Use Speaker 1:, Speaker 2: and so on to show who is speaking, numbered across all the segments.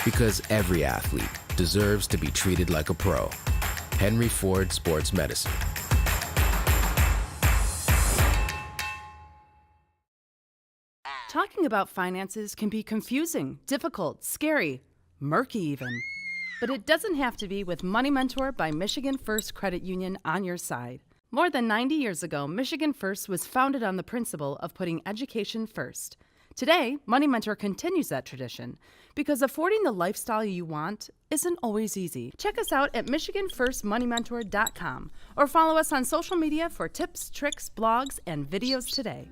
Speaker 1: Because every athlete deserves to be treated like a pro. Henry Ford Sports Medicine.
Speaker 2: Talking about finances can be confusing, difficult, scary, murky even. But it doesn't have to be with Money Mentor by Michigan First Credit Union on your side. More than 90 years ago, Michigan First was founded on the principle of putting education first. Today, Money Mentor continues that tradition because affording the lifestyle you want isn't always easy. Check us out at MichiganFirstMoneyMentor.com or follow us on social media for tips, tricks, blogs, and videos today.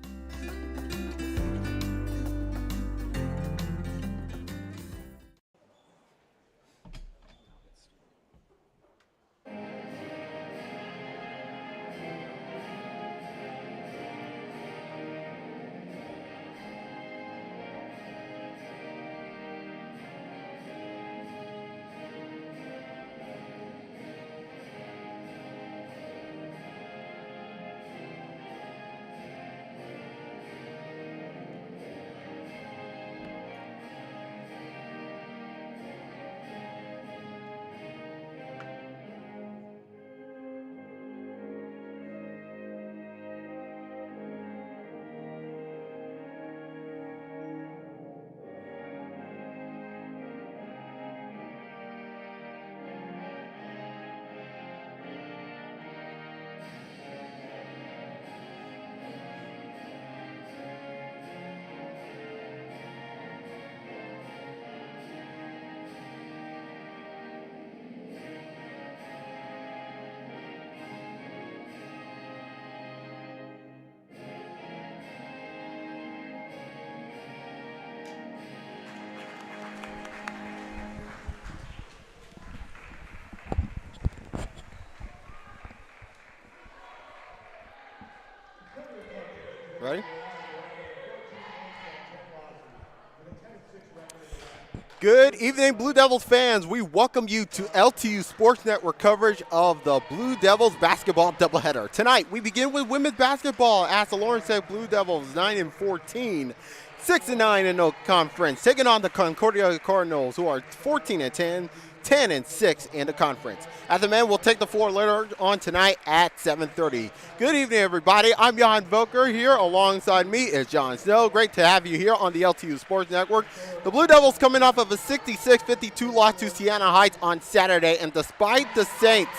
Speaker 3: Ready? Good evening, Blue Devils fans. We welcome you to LTU Sports Network coverage of the Blue Devils basketball doubleheader. Tonight, we begin with women's basketball as the Lawrence Tech Blue Devils 9-14, 6-9 in the conference, taking on the Concordia Cardinals, who are 14-10. 10-6 in the conference. As the men will take the floor later on tonight at 7:30. Good evening, everybody. I'm Jan Volker here. Alongside me is John Snow. Great to have you here on the LTU Sports Network. The Blue Devils coming off of a 66-52 loss to Siena Heights on Saturday, and despite the Saints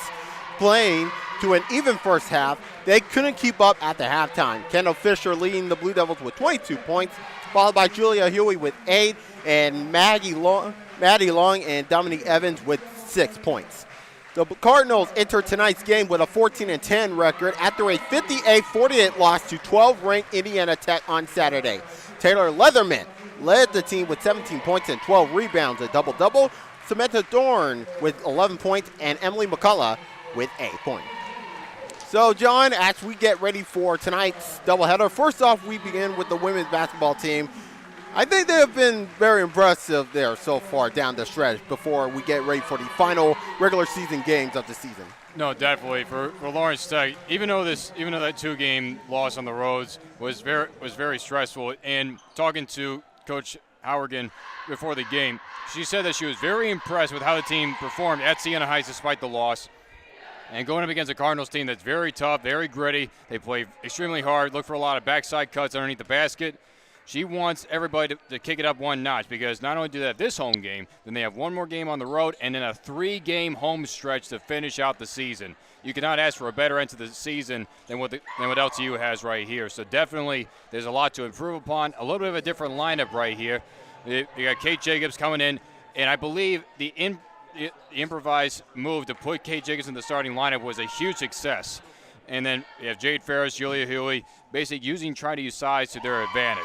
Speaker 3: playing to an even first half, they couldn't keep up at the halftime. Kendall Fisher leading the Blue Devils with 22 points, followed by Julia Huey with 8, and Maddie Long and Dominique Evans with 6 points. The Cardinals enter tonight's game with a 14-10 record after a 58-48 loss to 12th-ranked Indiana Tech on Saturday. Taylor Leatherman led the team with 17 points and 12 rebounds, a double-double. Samantha Dorn with 11 points and Emily McCullough with 8 points. So, John, as we get ready for tonight's doubleheader, first off, we begin with the women's basketball team. I think they have been very impressive there so far down the stretch before we get ready for the final regular season games of the season.
Speaker 4: No, definitely for Lawrence Tech. Even though that 2-game loss on the roads was very stressful. And talking to Coach Howergan before the game, she said that she was very impressed with how the team performed at Siena Heights despite the loss. And going up against a Cardinals team that's very tough, very gritty. They play extremely hard, look for a lot of backside cuts underneath the basket. She wants everybody to kick it up one notch because not only do they have this home game, then they have one more game on the road and then a 3-game home stretch to finish out the season. You cannot ask for a better end to the season than what LTU has right here. So definitely there's a lot to improve upon. A little bit of a different lineup right here. You got Kate Jacobs coming in, and I believe the improvised move to put Kate Jacobs in the starting lineup was a huge success. And then you have Jade Ferris, Julia Huey, basically trying to use size to their advantage.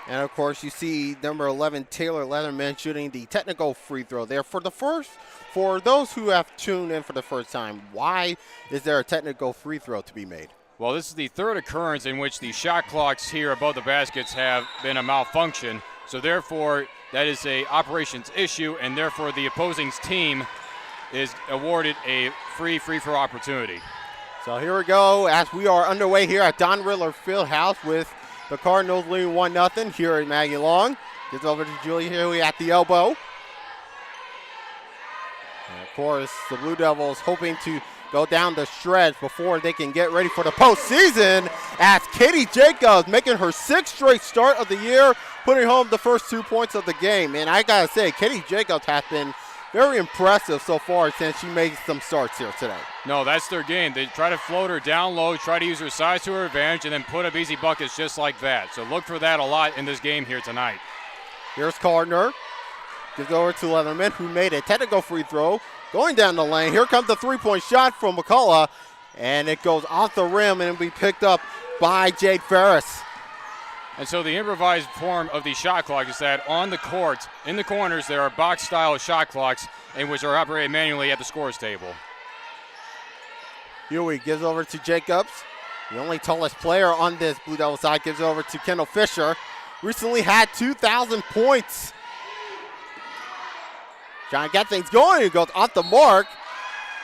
Speaker 3: And, of course, you see number 11, Taylor Leatherman, shooting the technical free throw there. For those who have tuned in for the first time, why is there a technical free throw to be made?
Speaker 4: Well, this is the third occurrence in which the shot clocks here above the baskets have been a malfunction. So, therefore, that is a operations issue, and therefore the opposing team is awarded a free throw opportunity.
Speaker 3: So here we go as we are underway here at Don Riddler Fieldhouse with the Cardinals leading 1-0 here at Maggie Long. Gets over to Julia Huey at the elbow. course, the Blue Devils hoping to go down the stretch before they can get ready for the postseason, as Katie Jacobs making her 6th straight start of the year, putting home the first 2 points of the game. And I gotta say, Katie Jacobs has been very impressive so far since she made some starts here today.
Speaker 4: No, that's their game. They try to float her down low, try to use her size to her advantage, and then put up easy buckets just like that. So look for that a lot in this game here tonight.
Speaker 3: Here's Gardner. Gives over to Leatherman, who made a technical free throw. Going down the lane. Here comes the three-point shot from McCullough. And it goes off the rim and it'll be picked up by Jade Ferris.
Speaker 4: And so the improvised form of the shot clock is that on the court, in the corners, there are box-style shot clocks in which are operated manually at the scorer's table.
Speaker 3: Huey gives over to Jacobs. The only tallest player on this Blue Devil side gives over to Kendall Fisher. Recently had 2,000 points. Trying to get things going. It goes off the mark.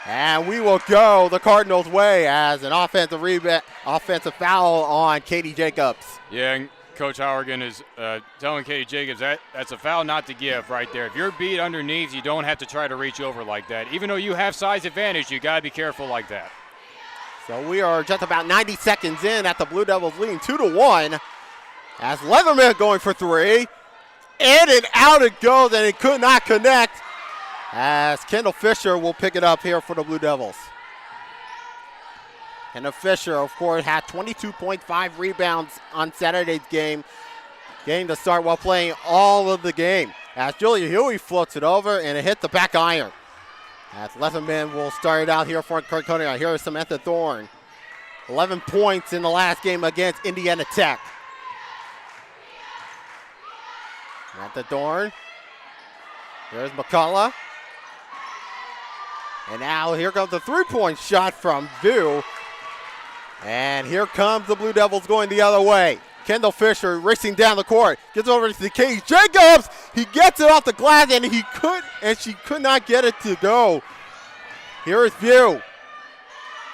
Speaker 3: And we will go the Cardinals' way as an offensive foul on Katie Jacobs.
Speaker 4: Yeah, and Coach Howergan is telling Katie Jacobs that's a foul not to give right there. If you're beat underneath, you don't have to try to reach over like that. Even though you have size advantage, you got to be careful like that.
Speaker 3: So we are just about 90 seconds in at the Blue Devils leading 2-1. As Leatherman going for three. In and out it goes, and it could not connect. As Kendall Fisher will pick it up here for the Blue Devils. Kendall Fisher, of course, had 22.5 rebounds on Saturday's game. Getting the start while playing all of the game. As Julia Huey floats it over, and it hit the back iron. As Leatherman will start it out here for Concordia. Here is Samantha Thorne. 11 points in the last game against Indiana Tech. Samantha Thorne. Here's McCullough. And now here comes the three-point shot from Vu. And here comes the Blue Devils going the other way. Kendall Fisher racing down the court. Gets over to Katie Jacobs. He gets it off the glass and she could not get it to go. Here is Vu.